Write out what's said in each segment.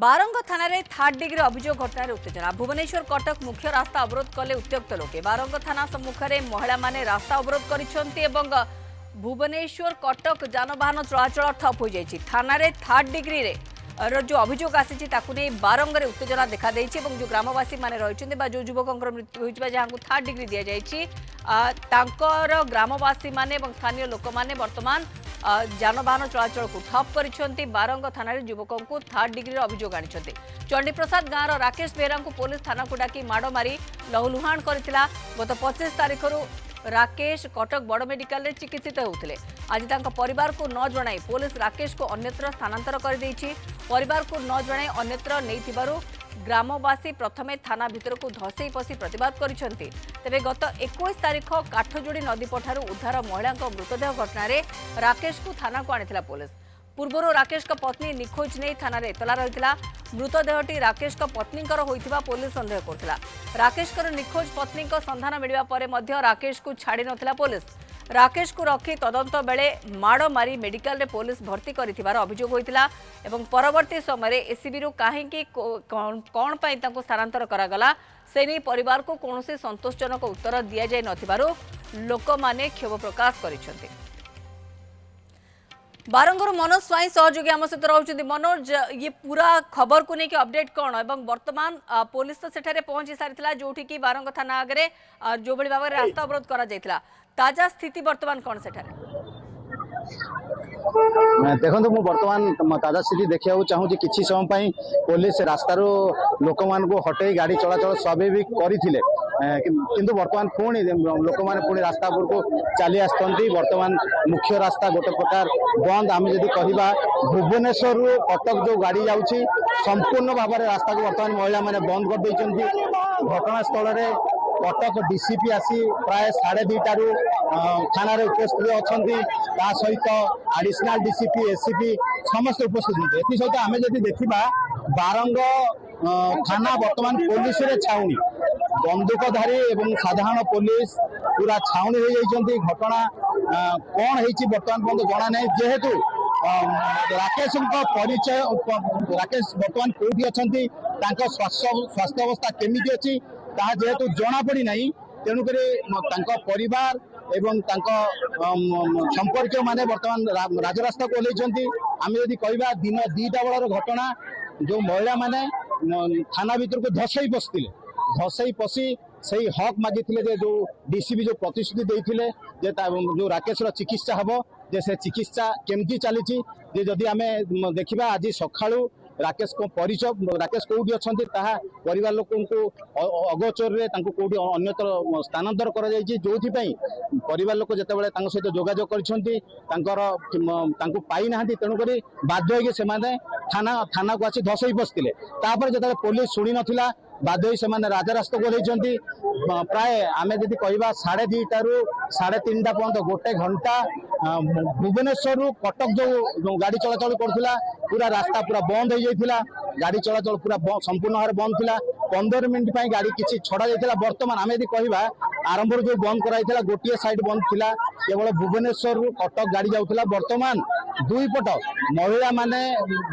बारंग थाना third degree अभियोग घटन उत्तेजना भुवनेश्वर कटक मुख्य रास्ता अवरोध कले उत्त्यक्त लोके बारंग थाना सम्मुख में महिला माने रास्ता अवरोध कर भुवनेश्वर कटक जानवाहन चलाचल ठप हो जाए थाना थर्ड डिग्री रे जो अभियोग आसी बारंग उत्तेजना देखा जो ग्रामवासी माने रही जो युवक मृत्यु होता जहाँ थर्ड डिग्री दि जाकर ग्रामवासी माने स्थानीय लोक मैंने बर्तमान जानवाहन चलाचल को ठप कर बारंग थाना युवक को थर्ड डिग्री अभियोग आनी चंडीप्रसाद गाँव राकेश बेहरा को पुलिस थाना को डाकी माड़ मारी लहुलुहाण करथिला गत 25 तारिख राकेश कटक बड़ मेडिकल चिकित्सित होते आज परिवार को न जणाई पुलिस राकेश को अन्यत्र स्थानांतर कर देछि परिवार को न जणाई अन्यत्र नहीं ग्रामवासी प्रथमे थाना भितर को धसई पसी प्रतिवाद करिसेंति तेबे गत 21 तारिख काठजोड़ी नदी पठारु उद्धार महिला मृतदेह घटना रे राकेश को थाना को आनिथिला पुलिस पूर्व राकेश का पत्नी निखोज नहीं थाना रे एतला रहिथिला मृतदेहटी राकेश का पत्नी होइथिबा पुलिस संदेह करथिला राकेश निखोज पत्नी संधान मिलिबा परे मध्य राकेश को छाड़ी नथिला पुलिस राकेश को रखी तदंत बेले माड़ मारी मेडिकल रे पुलिस भर्ती करिथिबार अभियोग होइतिला एवं परवर्ती समय एसीबी रु काहेकि कौन पाई तांको स्थानांतर करागला से नहीं परिवार को कौनसी संतोषजनक उत्तर दिया जाय नथिबारु लोक माने क्षोभ प्रकाश करिसेंति। बारंगर मनोज स्वाई सहयोगी आम सहित रही मनोज ये पूरा खबर को लेकिन अपडेट कौन एवं वर्तमान पुलिस तो सेठारे पहुंची सारी जोठी की बारंग थाना आगे जो भाव में रास्ता अवरोध करा ताजा स्थिति वर्तमान कौन सेठारे देखो मु बर्तमान ताजा स्थिति देखा चाहूँगी किसी समय पुलिस रास्तार लोक मान हटई गाड़ी चलाचल स्वाभाविक करते किंतु वर्तमान पुणी लोक मैंने पुणी रास्ता को चली आसती वर्तमान मुख्य रास्ता गोटे प्रकार बंद आम जदि कहवा भुवनेश्वर रु कटक जो गाड़ी जाऊँगी संपूर्ण भाव में रास्ता को वर्तमान महिला मैंने बंद कर देती घटनास्थल में कटक डीसीपी आसी प्राय 2:30 थाना उपस्थित अच्छा सहित आडिशनाल डीसीपी एसीपी समस्त उपस्थित होते एसत आम जब देखा बारंग थाना वर्तमान पुलिस रे छाउनी बंदूकधारी एवं साधारण पुलिस पूरा छाउनी हो जाती घटना कौन होती बर्तमान पर्यंत जना ना जेहेतु राकेश परिचय राकेश बर्तमान कौटी अच्छा स्वास्थ्य अवस्था केमी अच्छी ताहा जेहेतु जना पड़ी नहीं तेणुक परिवार एवं संपर्क माने बर्तमान राजरास्ता को ओह्लैछन्ति आम यदि कहवा दिन 2टा बेलर घटना जो महिला माने थाना भीतर को धसई पशि से हक मागिले जो डीसीपी जो प्रतिश्रुति देते जो राकेश चिकित्सा हम जे से चिकित्सा केमती चली जदि आम देखा आज सकाळु राकेश को परिचय राकेश कौटी अच्छा परिवार लोक अगोचर कौटी अन्यत्र स्थानांतर कर जो परिवार लोक जिते सहित जोगाजोग कर पाई ना तेणुक बाध्य होगी थाना को आसी धसई पशिले जो पुलिस शुणी नाला बाध्य से राजरास्ता को ओह्लैछन्ति प्राय आम जदि कहवा 2:30 रु 3:30 पर्यंत गोटे घंटा भुवनेश्वर रु कटक जो गाड़ी चलाचल करूला पूरा रास्ता पूरा बंद हो जाता गाड़ी चलाचल पूरा संपूर्ण भाव बंद थिला 15 मिनिट गाड़ी किसी छड़ा जाता बर्तमान आम यदि कहवा आरंभ जो बंद कराइला गोटे साइड बंद थिला केवल भुवनेश्वर रु कटक गाड़ी जाऊला बर्तमान दुई पट महिला माने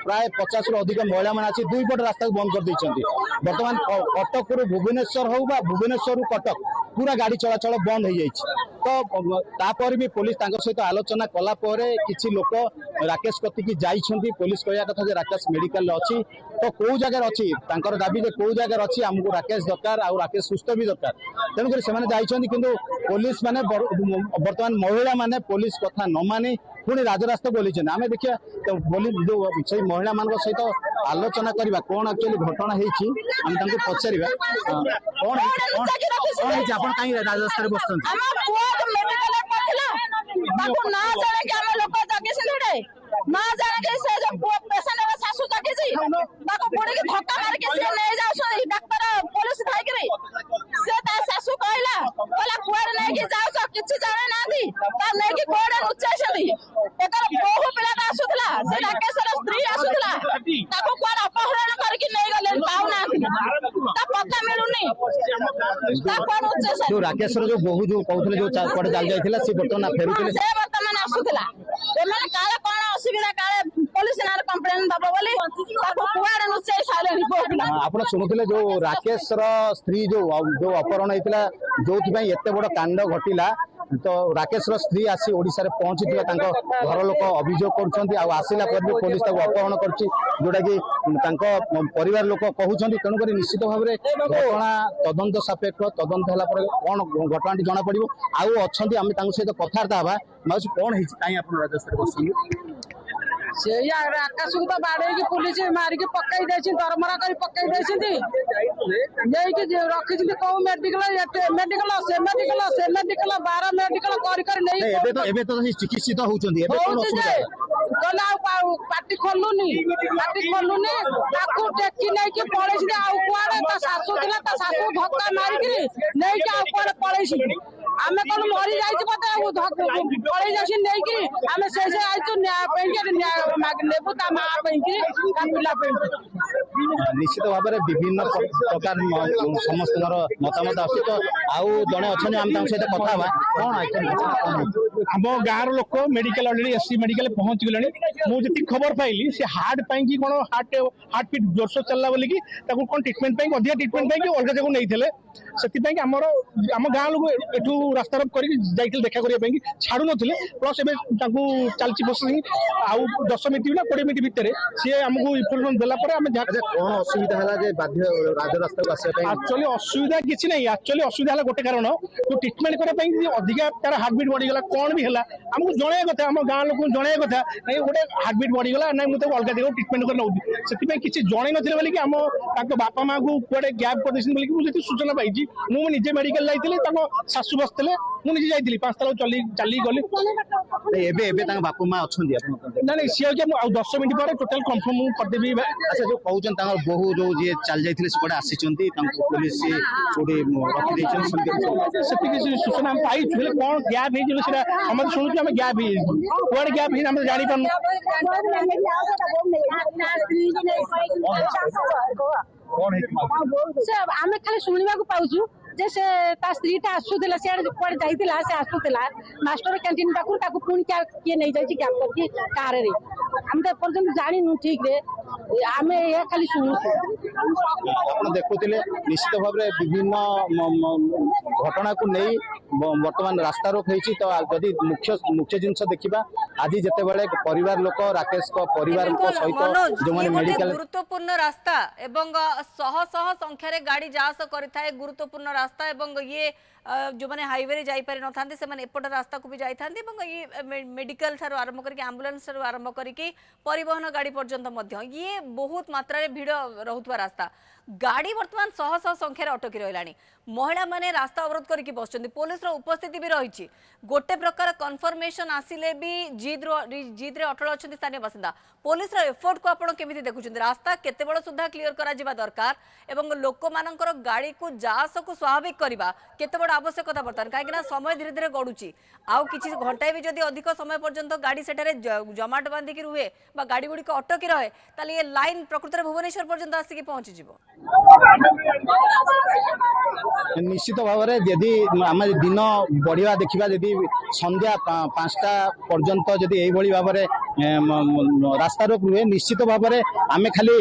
प्राय 50 रु अधिक महिला माने आसी दुई पट रास्ता बंद कर देइछन्ति बर्तमान कटक रु भुवनेश्वर हो बा भुवनेश्वर रु कटक पूरा गाड़ी चलाचल बंद हो जाइछि तो तापर भी पुलिस तांको सहित आलोचना कला परे किछि लोक राकेश कतिकी जाइछन्ति पुलिस कहया कथा जे राकेश मेडिकल अछि तो कौ जगह अच्छी दाबी जे कौ जगह अच्छी आमको राकेश दरकार आ राकेश सुस्थ भी दरकार तेणुक से किंतु पुलिस माने बर्तमान महिला माने पुलिस कथा न मानी पुणी राजरास्ता बोली आम देखिए तो जो से महिला मान सहित आलोचना करवा कौन एक्चुअली घटना होती पचार कौन आप कहीं राजरास्ता बसते ना जाने के से जो पेशेंट है सासू जाके जी बाको बुड़ी के धक्का मार के से ले जाओ डॉक्टर पुलिस थाई के से ता सासू कहला कुआर नहीं के जाओ किछि जाने ना दी ता नहीं के कोडे नुचे छली एकर बहु पिला आसुतला से राकेशर स्त्री आसुतला ताको कोन अपहरण करके नहीं गले पाउ ना ता पता मिलुनी ता कोन नुचे जो राकेशर जो बहु जो कहथले जो कोडे जाल जायथिला से बर्तमान फेरुतले से वर्तमान आसुतला एमने काले कोन असुविधा काले पुलिस नार कंप्लेन दबो बोली ताको कुआर नुचे ଆପଣ ଶୁଣୁଥିଲେ ଯୋଉ ରାକେଶର ସ୍ତ୍ରୀ ଯୋଉ ଅପହରଣ ହେଇଥିଲା ଯୋଉଥିପାଇଁ ଏତେ ବଡ କାଣ୍ଡ ଘଟିଲା ତ ରାକେଶର ସ୍ତ୍ରୀ ଆସି ଓଡ଼ିଶାରେ ପହଞ୍ଚିଥିବା ତାଙ୍କ ଘର ଲୋକ ଅଭିଯୋଗ କରୁଛନ୍ତି ଆଉ ଆସିଲା ପରେ ବି ପୋଲିସ ତାକୁ ଅପହରଣ କରିଛି ଯୋଉଟା କି ତାଙ୍କ ପରିବାର ଲୋକ କହୁଛନ୍ତି ତେଣୁକରି ନିଶ୍ଚିତ ଭାବରେ ଘଟଣା ତଦନ୍ତ ସାପେକ୍ଷ ତଦନ୍ତ ହେଲା ପରେ କଣ ଘଟଣାଟି ଜଣା ପଡିବ ଆଉ ଅଛନ୍ତି ଆମେ ତାଙ୍କ ସହିତ କଥାବାର୍ତ୍ତା ହେବା ମାଉସୀ କଣ ହେଇଛି କାହିଁ ଆପଣ ରାଜସ୍ଥାନରେ ବସୁଛନ୍ତି ସେଇ ଆକାଶକୁ ତ ବାଡେଇକି ପୁଲିସ ମାରିକି ପକେଇ ଦେଇଛି ଦରମରା କରି ପକେଇ ଦେଇଛନ୍ତି ନେଇକି ରଖିଛନ୍ତି କୋଉ ମେଡିକାଲ ସେ ମେଡିକାଲ 12 ମେଡିକାଲ କରି ନେଇ ଏବେ ତ ଚିକିତ୍ସିତ ହଉଛନ୍ତି ଏବେ କଣ ଅସୁବିଧା କହିଲେ ଆଉ ପାଟି ଖୋଲୁନି ତାକୁ ଟେକି ନେଇକି ପଳେଇଛନ୍ତି ଆଉ କୁଆଡେ ତା ଶାଶୁ ଥିଲା ତା ଶାଶୁ ଧକ୍କା ମାରିକିରି ନେଇକି ଆଉ କୁଆଡେ ପଳେଇଛନ୍ତି ଆମେ କଣ ମରି ଯାଇଛି ବୋଧେ ପଳେଇ ଯାଉଛି ନେଇକିରି ଆମେ ସେ ଆଇଛୁ ନ୍ୟାୟ ପାଇଁ ନେବୁ ତା ମା ପାଇଁ ତା ପିଲା ପାଇଁ ନିଶ୍ଚିତ ଭାବରେ ବିଭିନ୍ନ ପ୍ରକାର ସମସ୍ତଙ୍କର ମତାମତ ଆସୁଛି ତ ଆଉ ଜଣେ ଅଛନ୍ତି ଆମେ ତାଙ୍କ ସହିତ କଥା ହେବା କଣ ଆମ ଗାଁର ଲୋକ ମେଡିକାଲ ଅଲରେଡି ଏସସି ମେଡିକାଲ ପହଞ୍ଚି ଗଲେଣି ମୁଁ ଯେତିକି ଖବର ପାଇଲି ସେ ହାର୍ଟ ପାଇଁ କି କଣ ହାର୍ଟ ବିଟ୍ ଜୋରସୋର ଚାଲିଲା ବୋଲିକି ତାକୁ କଣ ଟ୍ରିଟମେଣ୍ଟ ପାଇଁ ଅଧିକା ଟ୍ରିଟମେଣ୍ଟ ପାଇଁ ଅଲଗା ଜାଗାକୁ ନେଇଥିଲେ ସେଥିପାଇଁ ଆମ ଗାଁ ଲୋକ ଏଠୁ ରାସ୍ତାରୋକ କରିକି ଯାଇଥିଲେ ଦେଖା କରିବା ପାଇଁ ଛାଡୁ ନଥିଲେ ପ୍ଲସ୍ ଏବେ ତାଙ୍କୁ ଚାଲିଛି ପ୍ରୋସେସିଂ ଆଉ 10 ମିନିଟ୍ ନା 20 ମିନିଟ୍ ଭିତରେ ସିଏ ଆମକୁ ଇନଫର୍ମେସନ ଦେଲା ପରେ ଆମେ କଣ ଅସୁବିଧା ହେଲା ଯେ ବାଧ୍ୟ ରାଜରାସ୍ତାକୁ ଆସିବା ପାଇଁ ଆକ୍ଚୁଆଲି ଅସୁବିଧା କିଛି ନାହିଁ ଆକ୍ଚୁଆଲି ଅସୁବିଧା ହେଲା ଗୋଟେ କାରଣ ଟ୍ରିଟମେଣ୍ଟ କରିବା ପାଇଁ ଅଧିକା ତାର ହାର୍ଟବିଟ୍ ବଢିଗଲା କଣ ବି ହେଲା ଆମକୁ ଜଣେଇବା କଥା ଆମ ଗାଁ ଲୋକଙ୍କୁ ଜଣେଇବା କଥା ନାଇଁ ଗୋଟେ ହାର୍ଟବିଟ୍ ବଢିଗଲା ନାଇଁ ମୁଁ ତାକୁ ଅଲଗା ଜାଗାକୁ ଟ୍ରିଟମେଣ୍ଟ କରି ନେଉଛି ସେଥିପାଇଁ କିଛି ଜଣେଇ ନଥିଲେ ବୋଲିକି ତାଙ୍କ ବାପା ମାଙ୍କୁ କୁଆଡେ ଗ୍ୟାପ୍ କରିଦେଇଛନ୍ତି ବୋଲିକି ମୁଁ ଯେତିକି ସୂଚନା ପାଇଛି ମୁଁ ନିଜେ ମେଡିକାଲ ଯାଇଥିଲି ତାଙ୍କ ଶାଶୁ ବସିଥିଲେ ମୁଁ ନିଜେ ଯାଇଥିଲି 5 ତାଲା ଚାଲିକି ଗଲି ଏବେ ତାଙ୍କ ବାପା ମା ଅଛନ୍ତି ଆପଣ ନାଇଁ ସିଏ ହଉଛି ଆଉ 10 ମିନିଟ୍ ପରେ ଟୋଟାଲ କନଫର୍ମ ମୁଁ କରିଦେବି ଆଚ୍ଛା ଯୋଉ କହୁଛନ୍ତି ତାଙ୍କର ବୋହୁ ଯୋଉ ଯିଏ ଚାଲି ଯାଇଥିଲେ ସେପଟେ ଆସିଛନ୍ତି ତାଙ୍କୁ ପୋଲିସ କୋଉଠି ରଖିଦେଇଛନ୍ତି ସେତିକି କିଛି ସୂଚନା ଆମେ ପାଇଛୁ ହେଲେ କଣ ଗ୍ୟାପ୍ ହେଇଯିବ ସେଟା ସମସ୍ତେ ଶୁଣୁଛୁ ଆମେ ଗ୍ୟାପ୍ ହେଇଯିବୁ କୁଆଡେ ଗ୍ୟାପ୍ ହେଇଛି ଆମେ ଜାଣିପାରୁନୁ ଆମେ ଖାଲି ଶୁଣିବାକୁ ପାଉଛୁ ଯେ ସେ ତା ସ୍ତ୍ରୀଟା ଆସୁଥିଲା ସିଆଡେ କୁଆଡେ ଯାଇଥିଲା ସେ ଆସୁଥିଲା ମାଷ୍ଟର କ୍ୟାଣ୍ଟିନ ପାଖରୁ ତାକୁ ପୁଣି କିଏ ନେଇଯାଇଛି କ୍ୟାବ୍ କରିକି କାରରେ ଆମେ ତ ଏପର୍ଯ୍ୟନ୍ତ ଜାଣିନୁ ଠିକରେ ଆମେ ଏହା ଖାଲି ଶୁଣୁଛୁ ଆପଣ ଦେଖୁଥିଲେ ନିଶ୍ଚିତ ଭାବରେ ବିଭିନ୍ନ ଘଟଣାକୁ ନେଇ ବର୍ତ୍ତମାନ ରାସ୍ତାରୋକ ହେଇଛି ତ ଯଦି ମୁଖ୍ୟ ଜିନିଷ ଦେଖିବା ଆଜି ଯେତେବେଳେ ପରିବାର ଲୋକ ରାକେଶଙ୍କ ପରିବାରଙ୍କ ସହିତ ଯେଉଁମାନେ ମେଡିକାଲ ଗୁରୁତ୍ୱପୂର୍ଣ୍ଣ ରାସ୍ତା ଏବଂ ଶହ ଶହ ସଂଖ୍ୟାରେ ଗାଡ଼ି ଯା ଆସ କରିଥାଏ ଗୁରୁତ୍ୱପୂର୍ଣ୍ଣ ରାସ୍ତା ଏବଂ ଇଏ जो हाईवे जापारि न था एपट रास्ता को भी जाती ये मेडिकल ठार आरंभ करके आंबुलांस ठार आरंभ करके परिवहन गाड़ी पर्यंत ये बहुत मात्रा रे भीड़ रोथुवा रास्ता गाड़ी वर्तमान शह शह संख्यार अटकी रही महिला माने रास्ता अवरोध करके बसुँच पुलिस उपस्थिति भी रही गोटे प्रकार कन्फर्मेशन आसिले भी जिद रे अटल अच्छा स्थानीय बासिंदा पुलिस एफर्ट को आपड़ केमी देखुं रास्ता केते बड़ सुधा क्लीयर करा दरकार एवं लोक मानकर गाड़ी को जास को स्वाभाविक करवा केते बड़ आवश्यकता बर्तमान कहीं समय धीरे धीरे गड़ुची आउ किसी घंटाए भी जदि अधिक समय पर्यंत गाड़ी सेठारे जमाट बांधिकी रुहे बा गाड़ी गुड़िक अटकी रहे ताले ये लाइन प्रकृत में भुवनेश्वर पर्यंत आसिक पहुंची निश्चित भाव में यदि आम दिन बढ़िया देखा जदि संध्या 5टा पर्यंत जदि यही भाव में रास्ता रोक रुहे निश्चित भाव में आम खाली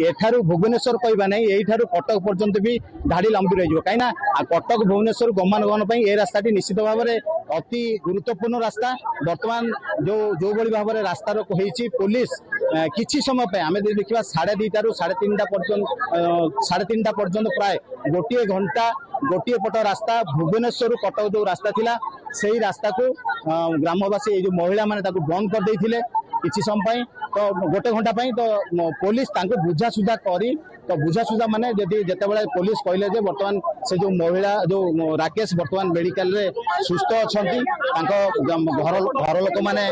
एठारू भुवनेश्वर कहवा नहीं यही कटक पर्यंत भी धाड़ी लंबी रही कहीं कटक भुवनेश्वर गमनागमन ये रास्ताटी निश्चित भाव में अति गुरुत्वपूर्ण रास्ता बर्तमान जो भाव में रास्ता रोक होती पुलिस किसी समय आम देखा 2:30 ରୁ 3:30 पर्यंत प्राय गोटे घंटा गोटे पट रास्ता भुवनेश्वर कटक जो रास्ता थिला से रास्ता को ग्रामवासी जो महिला माने बंद कर देइथिले किसी समय तो गोटे घंटा तो पुलिस बुझासुझा करी तो बुझासुझा माने जितेबाला पुलिस कहले जे बर्तमान से जो महिला जो राकेश बर्तमान मेडिकल रे सुस्थ अच्छा घर लोक माने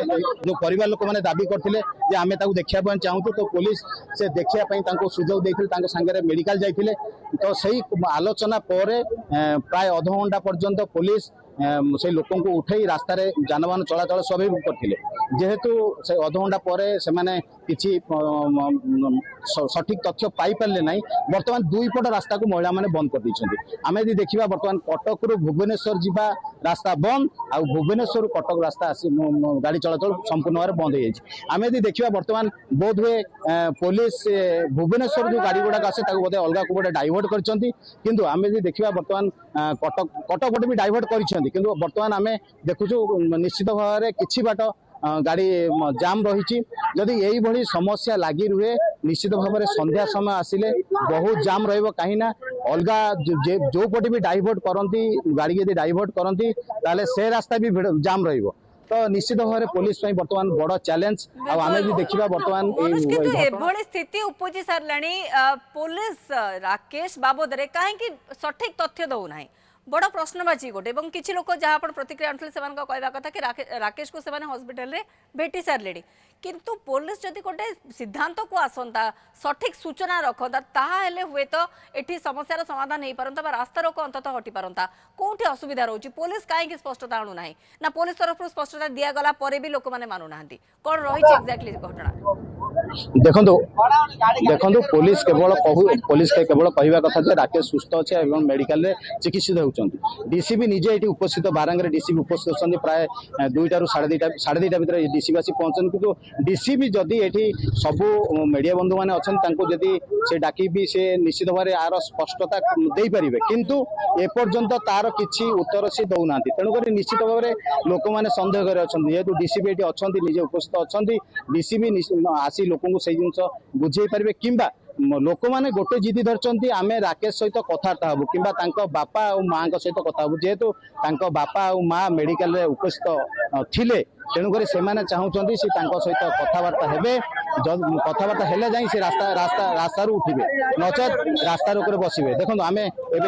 जो परिवार लोक माने दाबी करथिले जे आमे ताकू देखिया चाहूँ तो पुलिस से देखिया सुजोग देथिले सांगे मेडिकल जाइथिले तो सही आलोचना पर प्राय अध घंटा पर्यंत पुलिस से लोक उठे रास्तार जानवाहन चलाचल स्वाभाविक करथिले। जेहेतु से अधघंटा पर से किसी सठिक तथ्य पाई पारे ना बर्तमान दुई पट रास्ता को महिला मैंने बंद कर दी आम यदि देखा बर्तमान कटक रु भुवनेश्वर जा रास्ता बंद आ भुवनेश्वर कटक रास्ता आसी गाड़ी चलाचल संपूर्ण भाव बंद हो आम यदि देखा बर्तमान बोध हुए पुलिस भुवनेश्वर जो गाड़ी गुड़ाक आसे बोधे अलग कौटे डाइवर्ट कर आम यदि देखा बर्तमान कटक कटक गोटे भी डाइवर्ट कर बर्तमान आम देखुचु निश्चित भाव में किछि बाट गाड़ी जाम रही जदि यही भली समस्या लगी रुहे निश्चित भाव में संध्या समय आसिले बहुत जाम रहिबो कहीं ना अलग जो पटे भी डाइवर्ट करती गाड़ी यदि डाइवर्ट करती ताले से रास्ता भी जाम रहिबो तो निश्चित भाव में पुलिस बर्तमान बड़ चैलेंज आम भी देखा बर्तमान एभली स्थिति उपजी साराणी पुलिस राकेश बाबद कहीं सठिक तथ्य दौना बड़ प्रश्नवाची गोटे किसी लोक जहाँ प्रतिक्रिया कहवा कथा कि राकेश को हॉस्पिटल रे भेटी सारे किंतु पुलिस जदि गोटे सिद्धांत को आसंता सठिक सूचना रखता ताहेले हुए तो एठी समस्यार समाधान हो पारंता रास्ता रोक अंततः हटि पारंता कोठी असुविधा रोची पुलिस कहीं स्पष्टता आणु नाही ना पुलिस तरफ स्पष्टता दिया गला परे भी लोक माने मानु नाहंती कोन रही एक्जाक्टली घटना देखो पुलिस केवल कहवा कथा जे राकेश सुस्थ अच्छे और मेडिकल चिकित्सित होती डीसीबी निजे ये उपस्थित बारंगे डीसीबी उपस्थित अच्छा प्राय 2टा ରୁ 2:30 भर डीसीबी आसी पहुंचन किंतु डीसीबी जदि ये सबू मीडिया बंधु मैंने अच्छा जदि से डाकी भी से निश्चित भाव आर स्पष्टता दे पारे किंतु एपर्यंत तार किसी उत्तर सी दौना तेणुक निश्चित भाव में लोक मैंने सन्देह कर जेहेतु डीसीबी ये अच्छा निजे उपस्थित अच्छा डीसीबी आसी लोक से जिन बुझे पारे कि लोक मैंने गोटे जिद धरती आम राकेश सहित कथबार्ता हबू कि बापा और माँ सहित कथा हबू जेहेतु बापा और माँ मेडिकल उपस्थित थिले तेणुक से चाहूँगी सी सहित कथबार्ता हे कथबार्ता हेले जाई से रास्ता रास्ता रास्ता उठे नचेत रास्ता रोक बसवे देखो आम आपको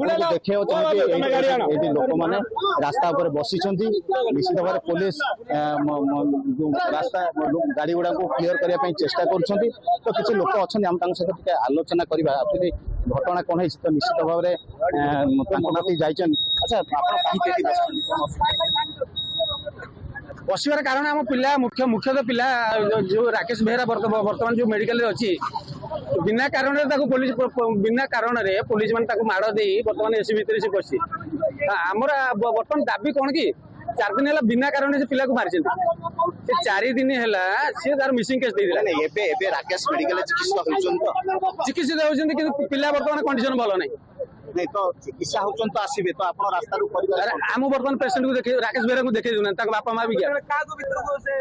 देखा चाहिए लोक मैंने रास्ता उपर बसी निश्चित भाव पुलिस रास्ता गाड़ी गुड़ा को क्लीयर करने चेष्टा कर तो किसी लोक अच्छा आम सहित आलोचना करवा घटना कौन है तो निश्चित भाव में जाइए अच्छा बसवार कारण आम पिला मुख्यतः पिला जो राकेश बेहरा बर्तमान जो मेडिकल अच्छी बिना कारण पुलिस बिना कारण पुलिस मैंने माड़ दे बर्तमान एसी भितर से बसी आमर बर्तमान दाबी कौन कि 4 दिन है बिना कारण से पिला को मारी 4 दिन है सी तार मिसिंग केस दे राकेश मेडिकल चिकित्सित होती कि पिला बर्तमान कंडीशन भल नहीं नहीं तो चिकित्सा होचन तो आसीबे तो आपण रास्ता रू परिवार आम बर्तमान पेशेंट को देखे राकेश बेरा को देखे दुना ताक बापा मां भी गया कागो भीतर को से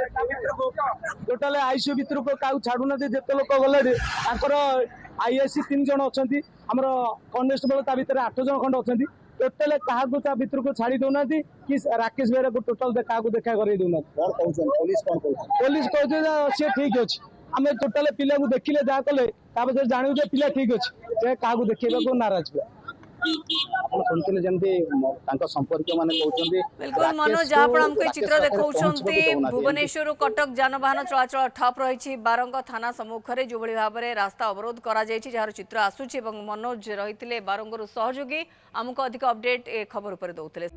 टोटल आईसीयू भीतर को काउ छाडू न जेते लोक गले आकर आईएससी 3 जण अछंती हमर कॉन्स्टेबल ता भीतर 8 जण खंड अछंती टोटल कागो ता भीतर को छाडी दोना कि राकेश बेरा को टोटल कागो देखा करे दोना कोन कहउछन पुलिस कहजे से ठीक अछि आमे टोटल पिला को देखिले जा कले ता बजे जानिउ जे पिला ठीक अछि से कागो देखिबा को नाराज बा बिल्कुल मनोज जहाँ हमको चित्र देखा भुवनेश्वर कटक जानवाहन चलाचल ठप रही बारंग थाना सम्मुखें जो भाव में रास्ता अवरोध कर जार चित्र आसूची मनोज रही बारंगर सहयोगी आमको अधिक अपडेट ए खबर उपर दौले।